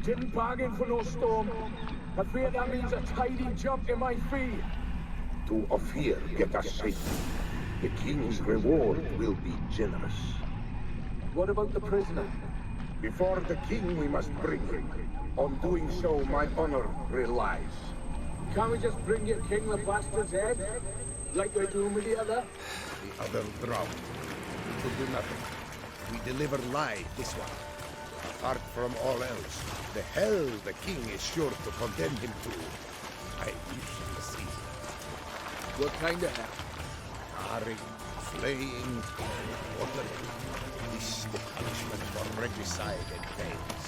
Didn't bargain for no storm. I fear that means a tidy jump in my fee. To Ophir get us safe. The king's reward will be generous. What about the prisoner? Before the king we must bring him. On doing so, my honor relies. Can't we just bring your king the bastard's head? Like we're doing with the other? The other drowned. We could do nothing. We deliver live this one. Apart from all else, the hell the king is sure to condemn him to. I wish to see. What kind of hell? Carring, flaying, watering. This the punishment for regicide and pains.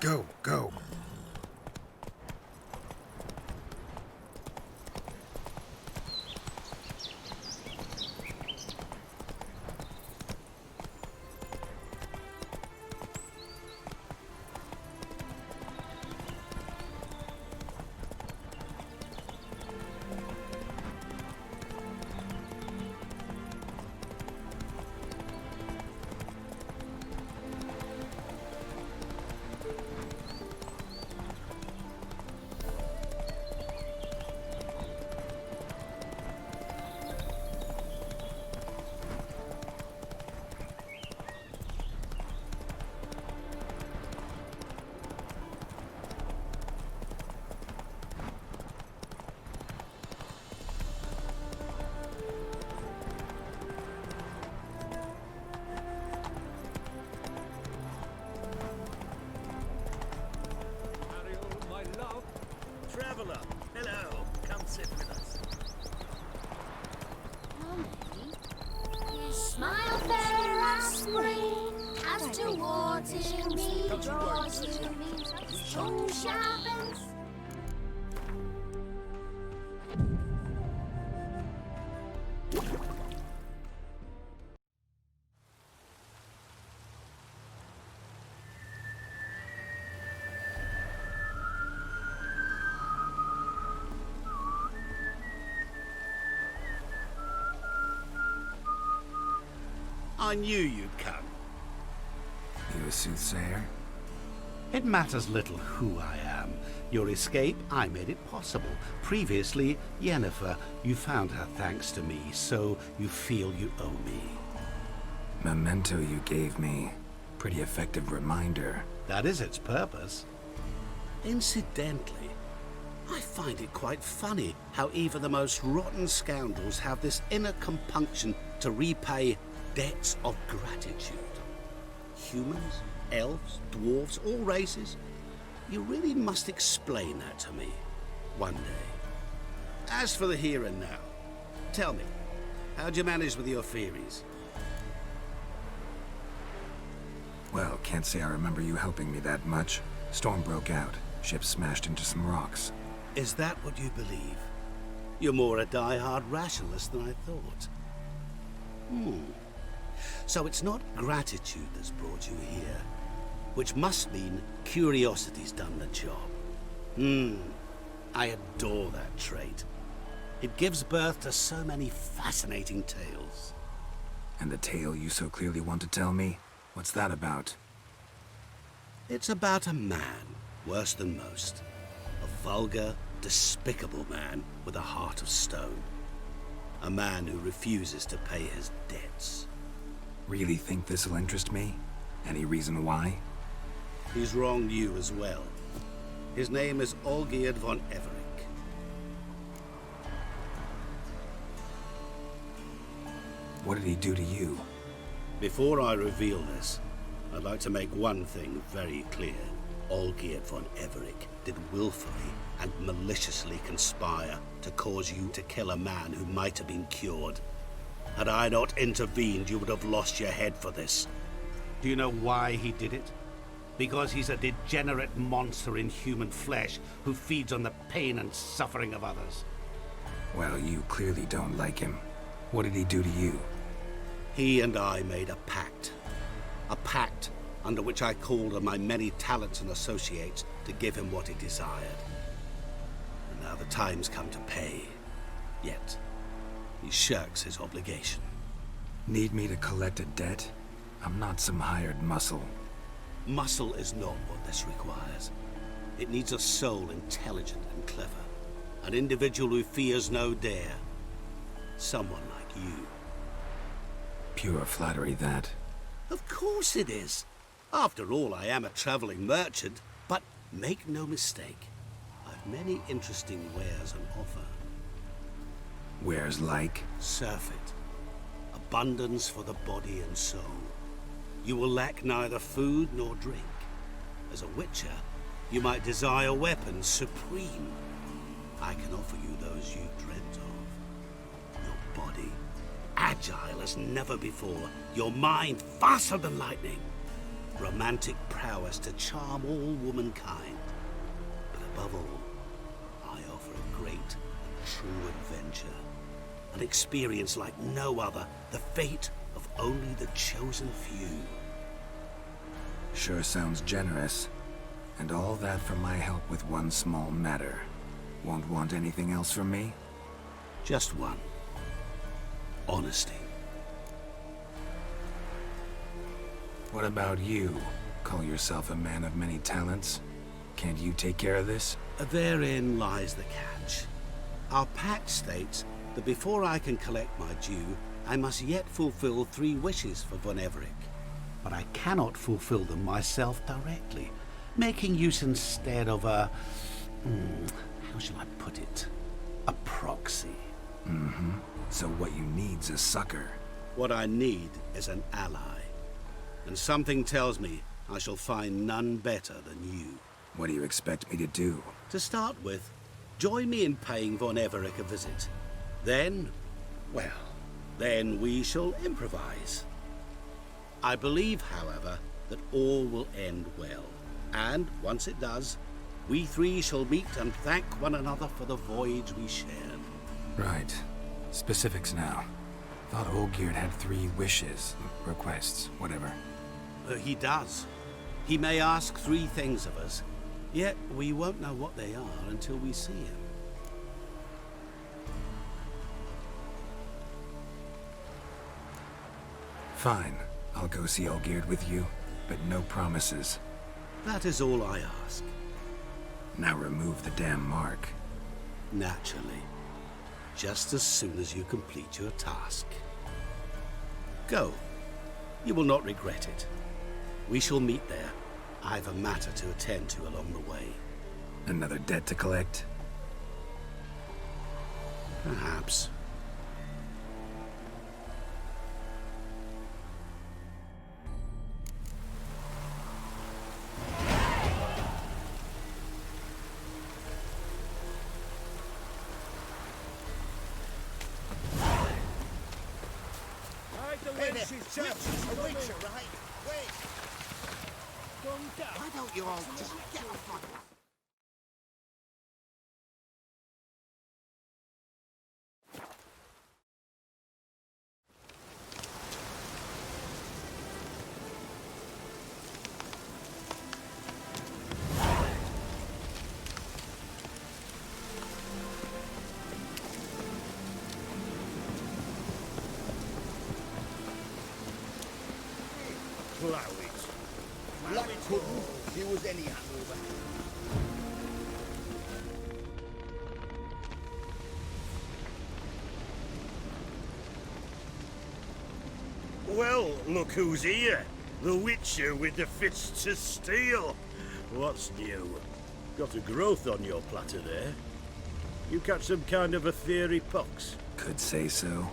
Go, go. iron sharpens. I knew you'd come. You a soothsayer? It matters little who I am. Your escape, I made it possible. Previously, Yennefer, you found her thanks to me, so you feel you owe me. Memento you gave me. Pretty effective reminder. That is its purpose. Incidentally, I find it quite funny how even the most rotten scoundrels have this inner compunction to repay debts of gratitude. Humans, elves, dwarves, all races. You really must explain that to me one day. As for the here and now, tell me, how'd you manage with your theories? Well, can't say I remember you helping me that much. Storm broke out. Ship smashed into some rocks. Is that what you believe? You're more a die-hard rationalist than I thought. So it's not gratitude that's brought you here, which must mean curiosity's done the job. I adore that trait. It gives birth to so many fascinating tales. And the tale you so clearly want to tell me? What's that about? It's about a man, worse than most. A vulgar, despicable man with a heart of stone. A man who refuses to pay his debts. Really think this'll interest me? Any reason why? He's wronged you as well. His name is Olgierd von Everec. What did he do to you? Before I reveal this, I'd like to make one thing very clear. Olgierd von Everec did willfully and maliciously conspire to cause you to kill a man who might have been cured. Had I not intervened, you would have lost your head for this. Do you know why he did it? Because he's a degenerate monster in human flesh who feeds on the pain and suffering of others. Well, you clearly don't like him. What did he do to you? He and I made a pact. A pact under which I called on my many talents and associates to give him what he desired. And now the time's come to pay. Yet, he shirks his obligation. Need me to collect a debt? I'm not some hired muscle. Muscle is not what this requires. It needs a soul intelligent and clever. An individual who fears no dare. Someone like you. Pure flattery, that. Of course it is. After all, I am a traveling merchant. But make no mistake, I've many interesting wares on offer. Wares like? Surfeit. Abundance for the body and soul. You will lack neither food nor drink. As a witcher, you might desire weapons supreme. I can offer you those you dreamt of. Your body, agile as never before. Your mind, faster than lightning. Romantic prowess to charm all womankind. But above all, I offer a great and true adventure. An experience like no other. The fate of only the chosen few. Sure sounds generous. And all that for my help with one small matter. Won't want anything else from me? Just one. Honesty. What about you? Call yourself a man of many talents? Can't you take care of this? Therein lies the catch. Our pact states that before I can collect my due, I must yet fulfill 3 wishes for von Everec. But I cannot fulfill them myself directly, making use instead of a... how shall I put it? A proxy. So what you need's a sucker. What I need is an ally. And something tells me I shall find none better than you. What do you expect me to do? To start with, join me in paying von Everec a visit. Then, well, then we shall improvise. I believe, however, that all will end well. And once it does, We three shall meet and thank one another for the voyage we shared. Right. Specifics now. Thought Olgierd had 3 wishes, requests, whatever. He does. He may ask 3 things of us, yet we won't know what they are until we see him. Fine. I'll go see Olgierd with you, but no promises. That is all I ask. Now remove the damn mark. Naturally. Just as soon as you complete your task. Go. You will not regret it. We shall meet there. I've a matter to attend to along the way. Another debt to collect? Perhaps. Sir, a witcher, right? Wait! Why don't you all just get the fuck out? Plow it. Black couldn't. He was any hangover. Well, look who's here. The Witcher with the fists of steel. What's new? Got a growth on your platter there. You catch some kind of a theory pox? Could say so.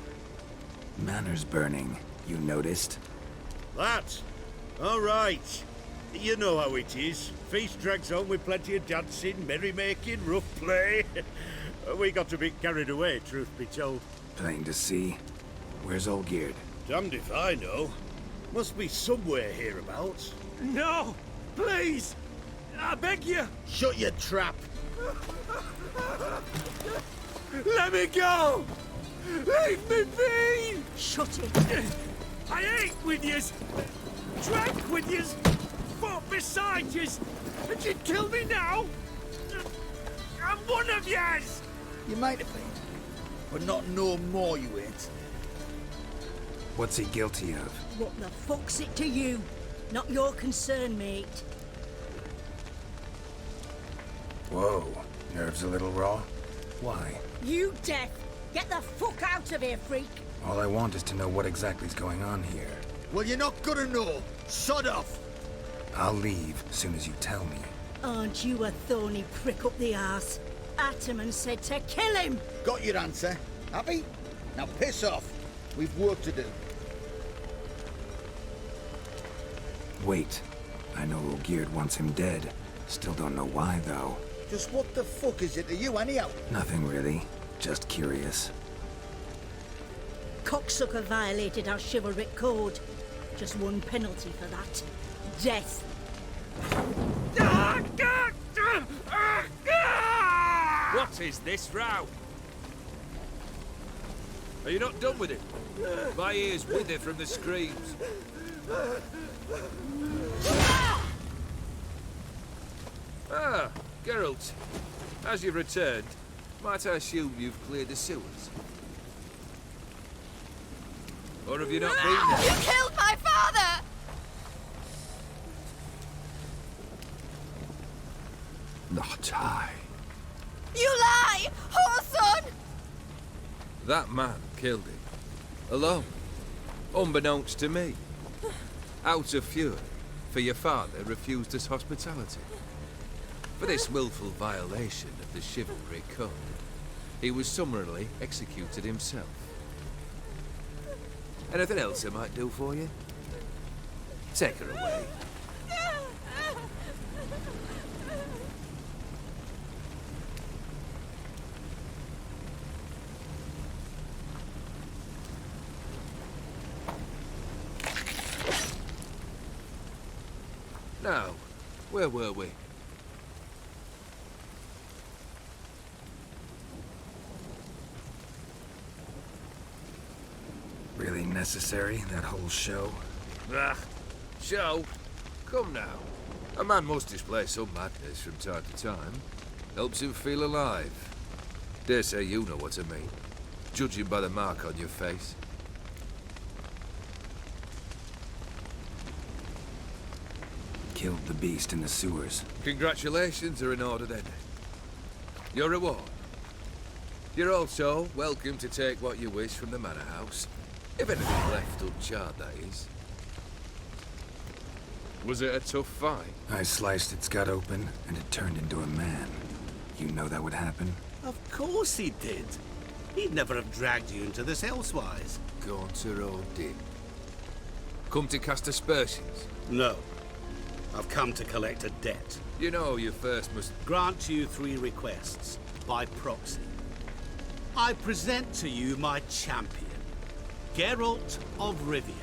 Manners burning, you noticed? That? All right. You know how it is. Feast drags on with plenty of dancing, merrymaking, rough play. We got a bit carried away, truth be told. Plain to see. Where's Olgierd? Damned if I know. Must be somewhere hereabouts. No! Please! I beg you! Shut your trap! Let me go! Leave me be! Shut it! I ate with yous! Drank with yous! Fought beside yous! And you'd kill me now? I'm one of yous! You might have been, but not no more you ain't. What's he guilty of? What the fuck's it to you? Not your concern, mate. Whoa, nerves a little raw? Why? You deaf! Get the fuck out of here, freak! All I want is to know what exactly's going on here. Well, you're not gonna know. Sod off! I'll leave as soon as you tell me. Aren't you a thorny prick up the arse? Ataman said to kill him! Got your answer. Happy? Now piss off. We've work to do. Wait. I know Olgierd wants him dead. Still don't know why, though. Just what the fuck is it to you, anyhow? Nothing really. Just curious. Cocksucker violated our chivalric code. Just one penalty for that. Death. What is this row? Are you not done with it? My ears wither from the screams. Ah, Geralt. As you've returned, might I assume you've cleared the sewers? Or have you not been there? You killed my father! Not I. You lie! Whoreson! That man killed him. Alone. Unbeknownst to me. Out of fury, for your father refused us hospitality. For this willful violation of the chivalry code, he was summarily executed himself. Anything else I might do for you? Take her away. Now, where were we? necessary, that whole show? Ah, show? Come now. A man must display some madness from time to time. Helps him feel alive. Dare say you know what I mean, judging by the mark on your face. Killed the beast in the sewers. Congratulations are in order then. Your reward. You're also welcome to take what you wish from the manor house. If anything left uncharred, that is. Was it a tough fight? I sliced its gut open, and it turned into a man. You know that would happen? Of course he did. He'd never have dragged you into this elsewise. Gaunter O'Dimm. Come to cast aspersions? No. I've come to collect a debt. You know you first must... Grant you 3 requests, by proxy. I present to you my champion, Geralt of Rivia.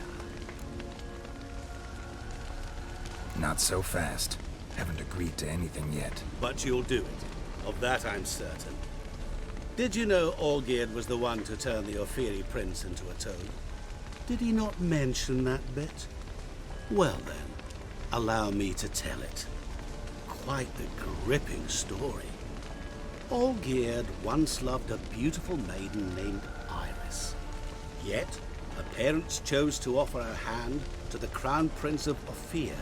Not so fast. Haven't agreed to anything yet. But you'll do it. Of that I'm certain. Did you know Olgierd was the one to turn the Ofiri prince into a toad? Did he not mention that bit? Well then, allow me to tell it. Quite the gripping story. Olgierd once loved a beautiful maiden named Iris. Yet, her parents chose to offer her hand to the Crown Prince of Ofir.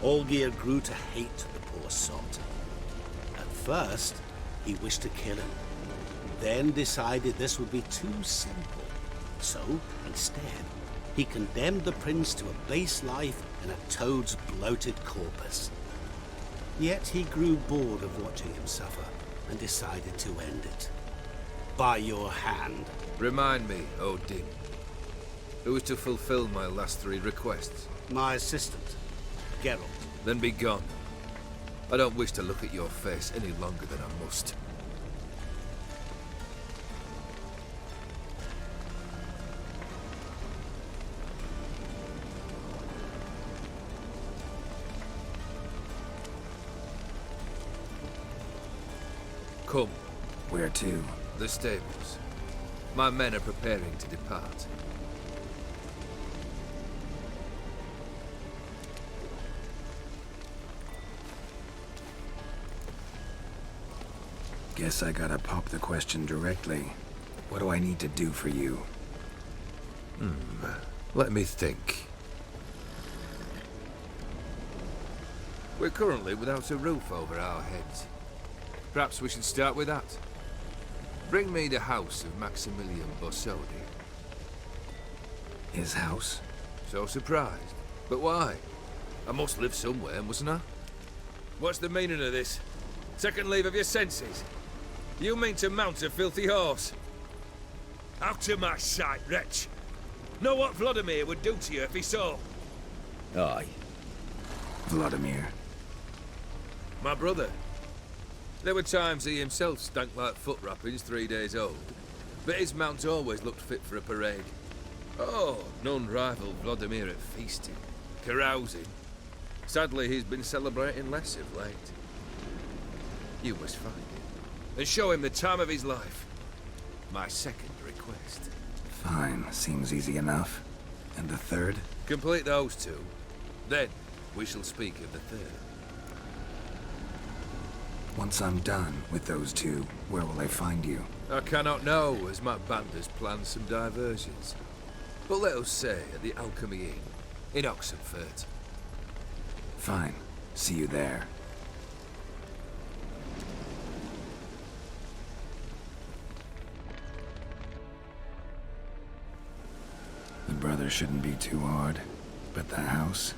Olgierd grew to hate the poor sot. At first, he wished to kill him, then decided this would be too simple. So, instead, he condemned the prince to a base life in a toad's bloated corpus. Yet he grew bored of watching him suffer and decided to end it. By your hand. Remind me, O'Dimm. Who is to fulfill my last 3 requests? My assistant, Geralt. Then be gone. I don't wish to look at your face any longer than I must. Come. Where to? The stables. My men are preparing to depart. Guess I gotta pop the question directly. What do I need to do for you? Let me think. We're currently without a roof over our heads. Perhaps we should start with that. Bring me the house of Maximilian Bossodi. His house? So surprised. But why? I must live somewhere, mustn't I? What's the meaning of this? Second leave of your senses? You mean to mount a filthy horse? Out of my sight, wretch! Know what Vladimir would do to you if he saw? Aye. Vladimir. My brother. There were times he himself stank like foot wrappings 3 days old, but his mount always looked fit for a parade. Oh, none rival Vladimir at feasting, carousing. Sadly, he's been celebrating less of late. You must find him, and show him the time of his life. My second request. Fine, seems easy enough. And the third? Complete those 2, then we shall speak of the third. Once I'm done with those 2, where will I find you? I cannot know, as my band has planned some diversions. But let us say at the Alchemy Inn, in Oxenfurt. Fine. See you there. The brother shouldn't be too hard. But the house?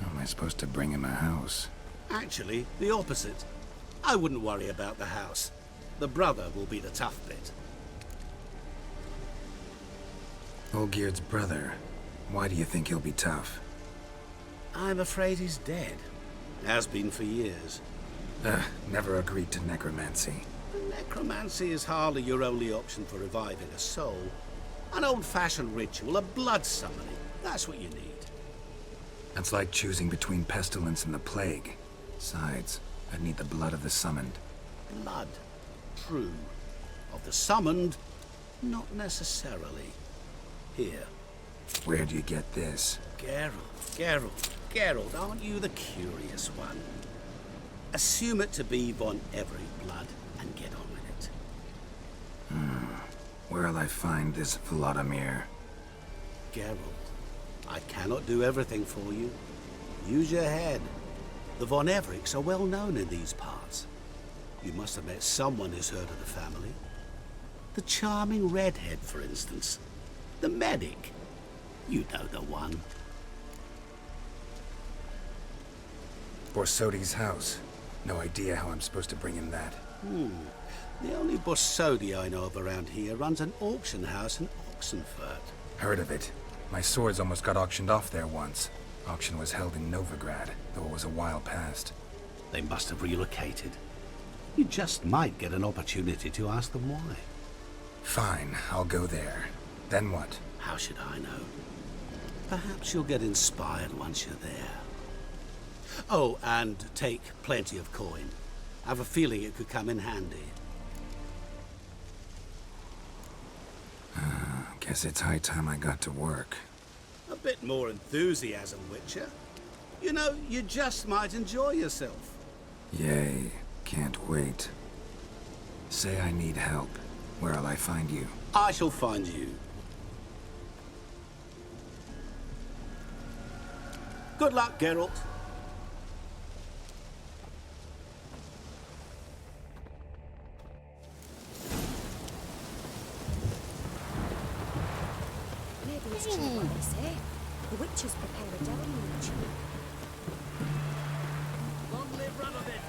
How am I supposed to bring him a house? Actually, the opposite. I wouldn't worry about the house. The brother will be the tough bit. Olgierd's brother. Why do you think he'll be tough? I'm afraid he's dead. Has been for years. Never agreed to necromancy. Necromancy is hardly your only option for reviving a soul. An old-fashioned ritual, a blood summoning. That's what you need. That's like choosing between pestilence and the plague. Besides, I'd need the blood of the summoned. Blood. True. Of the summoned, not necessarily. Here. Where do you get this? Geralt, aren't you the curious one? Assume it to be von Everec blood and get on with it. Where'll I find this Vladimir? Geralt, I cannot do everything for you. Use your head. The von Everecs are well known in these parts. You must have met someone who's heard of the family. The charming redhead, for instance. The medic. You know the one. Borsodi's house. No idea how I'm supposed to bring him that. The only Borsodi I know of around here runs an auction house in Oxenfurt. Heard of it. My swords almost got auctioned off there once. Auction was held in Novigrad, though it was a while past. They must have relocated. You just might get an opportunity to ask them why. Fine, I'll go there. Then what? How should I know? Perhaps you'll get inspired once you're there. Oh, and take plenty of coin. I have a feeling it could come in handy. Guess it's high time I got to work. A bit more enthusiasm, Witcher. You know, you just might enjoy yourself. Yay, can't wait. Say I need help. Where'll I find you? I shall find you. Good luck, Geralt. Maybe it's true what they say. The witches prepare a deadly ritual. Long live Ranovin!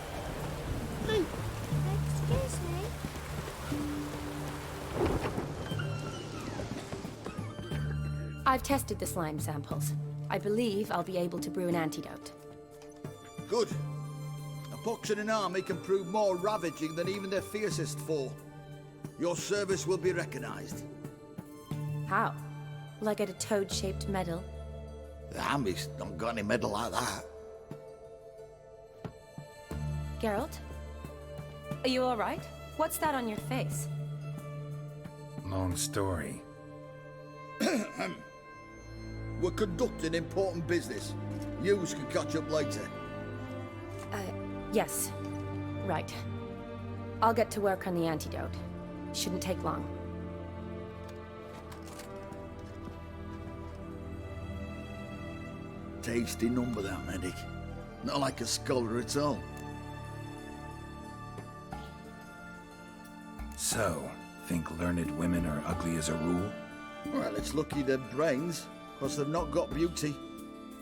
Excuse me? I've tested the slime samples. I believe I'll be able to brew an antidote. Good. A pox in an army can prove more ravaging than even their fiercest foe. Your service will be recognized. How? Will I get a toad-shaped medal? The army's not got any medal like that. Geralt? Are you all right? What's that on your face? Long story. We're conducting important business. Yous can catch up later. Yes. Right. I'll get to work on the antidote. Shouldn't take long. Tasty number, that medic. Not like a scholar at all. So, think learned women are ugly as a rule? Well, it's lucky they're brains, because they've not got beauty.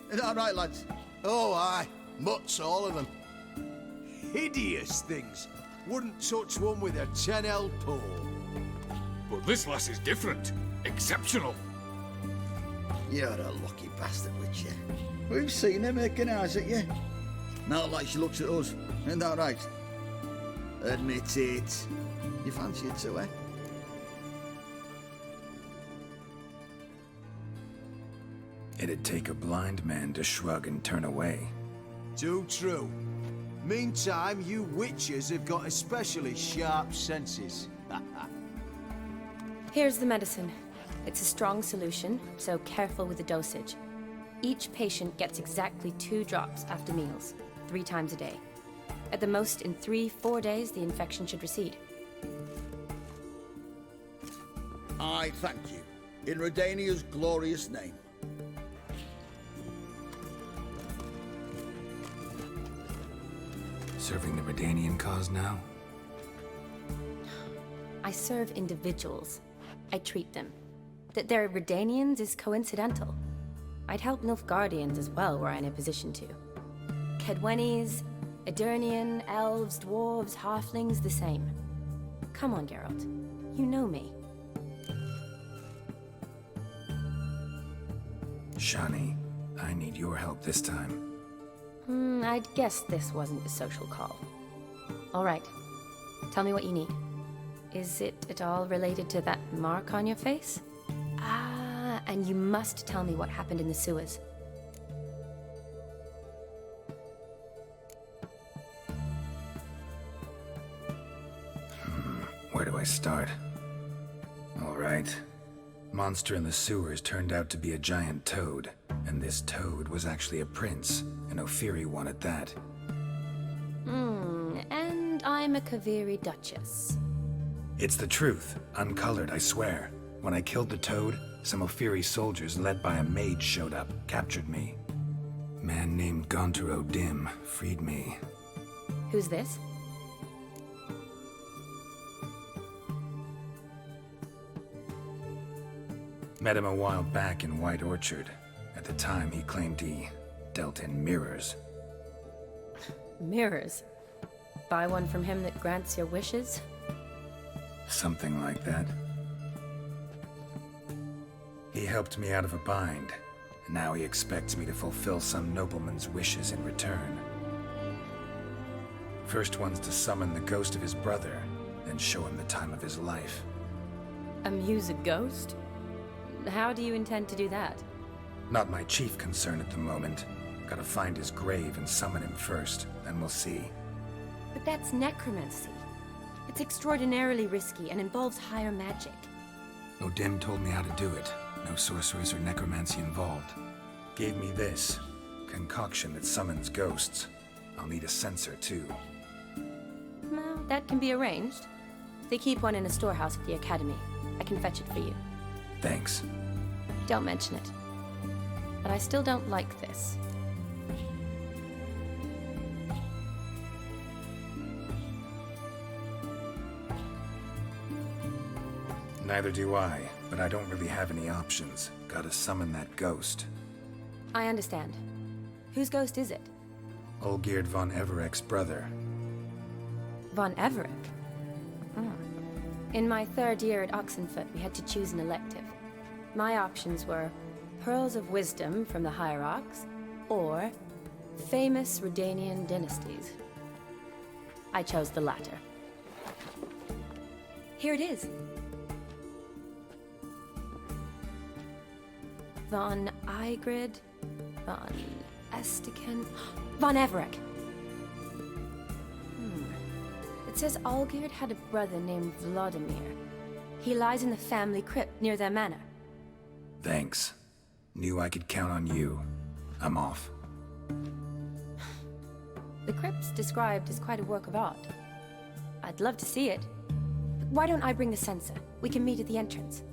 Is that right, lads? Oh, aye. Mutts, all of them. Hideous things. Wouldn't touch one with a 10L pole. But this lass is different. Exceptional. You're a lucky bastard, Witcher. We've seen her making eyes at you. Not like she looks at us. Isn't that right? Admit it. You fancy it too, eh? It'd take a blind man to shrug and turn away. Too true. Meantime, you witches have got especially sharp senses. Here's the medicine. It's a strong solution, so careful with the dosage. Each patient gets exactly 2 drops after meals, 3 times a day. At the most, in 3-4 days, the infection should recede. I thank you. In Redania's glorious name. Serving the Redanian cause now? I serve individuals. I treat them. That they're Redanians is coincidental. I'd help Nilfgaardians as well were I in a position to. Kedwenis, Edirnian, elves, dwarves, halflings, the same. Come on, Geralt. You know me. Shani, I need your help this time. I'd guess this wasn't a social call. All right. Tell me what you need. Is it at all related to that mark on your face? Ah, and you must tell me what happened in the sewers. Where do I start? All right. Monster in the sewers turned out to be a giant toad, and this toad was actually a prince, an Ophiri one at that. And I'm a Kaviri duchess. It's the truth, uncolored, I swear. When I killed the toad, some Ophiri soldiers led by a mage showed up, captured me. Man named Gaunter O'Dimm freed me. Who's this? Met him a while back in White Orchard. At the time, he claimed he dealt in mirrors. Mirrors? Buy one from him that grants your wishes? Something like that. He helped me out of a bind, and now he expects me to fulfill some nobleman's wishes in return. First one's to summon the ghost of his brother, then show him the time of his life. Amuse a ghost? How do you intend to do that? Not my chief concern at the moment. Gotta find his grave and summon him first, then we'll see. But that's necromancy. It's extraordinarily risky and involves higher magic. O'Dimm told me how to do it. No sorcerers or necromancy involved. Gave me this concoction that summons ghosts. I'll need a censer too. Well, that can be arranged. They keep one in a storehouse at the academy. I can fetch it for you. Thanks. Don't mention it. But I still don't like this. Neither do I, but I don't really have any options. Gotta summon that ghost. I understand. Whose ghost is it? Olgierd von Everec's brother. Von Everec? In my third year at Oxenfoot, we had to choose an elective. My options were Pearls of Wisdom from the Hierarchs, or famous Redanian dynasties. I chose the latter. Here it is. Von Olgierd, von Estiken, von Everec. It says Olgierd had a brother named Vladimir. He lies in the family crypt near their manor. Thanks. Knew I could count on you. I'm off. The crypt's described as quite a work of art. I'd love to see it. But why don't I bring the censer? We can meet at the entrance.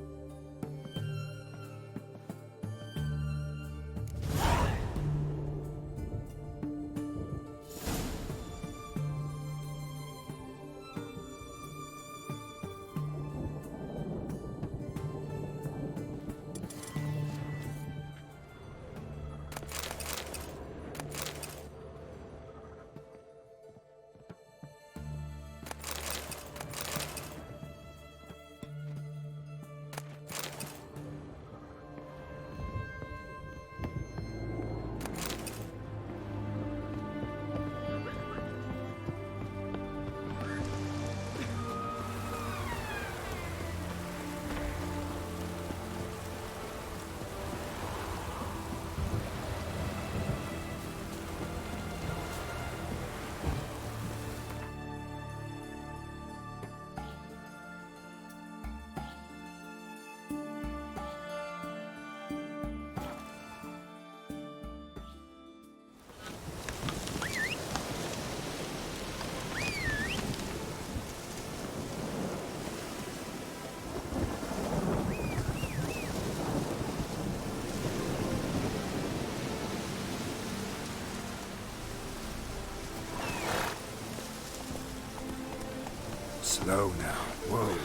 Slow now. Whoa.